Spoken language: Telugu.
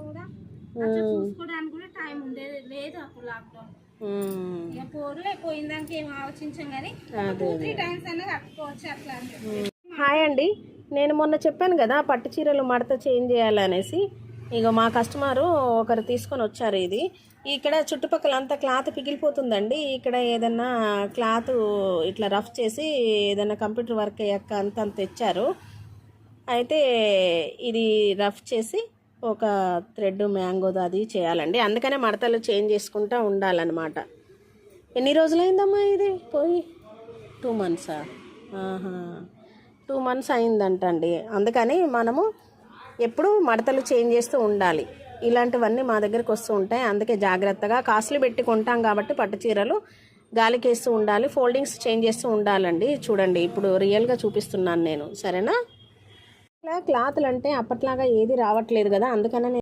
కూడా అట్లా చూసుకోవడానికి కూడా టైం ఉండేది లేదు అప్పుడు లాక్డౌన్. ఇక పోరులే పోయిందానికి ఏం ఆలోచించాం కానీ 2-3 టైమ్స్ అన్నా కట్టుకోవచ్చు అట్లా అని. హాయ్ అండి, నేను మొన్న చెప్పాను కదా పట్టు చీరలు మడత చేంజ్ చేయాలనేసి. ఇక మా కస్టమరు ఒకరు తీసుకొని వచ్చారు. ఇది ఇక్కడ చుట్టుపక్కల అంతా క్లాత్ పిగిలిపోతుందండి. ఇక్కడ ఏదన్నా క్లాత్ ఇట్లా రఫ్ చేసి ఏదైనా కంప్యూటర్ వర్క్ అయ్యాక అంత తెచ్చారు. అయితే ఇది రఫ్ చేసి ఒక థ్రెడ్ మ్యాంగోది అది చేయాలండి. అందుకనే మడతలు చేంజ్ చేసుకుంటూ ఉండాలన్నమాట. ఎన్ని రోజులైందమ్మా ఇది పోయి? 2 months. 2 months అయిందంటండి. అందుకని మనము ఎప్పుడు మడతలు చేంజ్ చేస్తూ ఉండాలి. ఇలాంటివన్నీ మా దగ్గరికి వస్తూ ఉంటాయి. అందుకే జాగ్రత్తగా కాస్ట్లీ పెట్టి కొంటాం కాబట్టి పట్టు చీరలు గాలికేస్తూ ఉండాలి, ఫోల్డింగ్స్ చేంజ్ చేస్తూ ఉండాలండి. చూడండి ఇప్పుడు రియల్గా చూపిస్తున్నాను నేను, సరేనా? ఇలా క్లాత్లు అంటే అప్పట్లాగా ఏది రావట్లేదు కదా, అందుకనే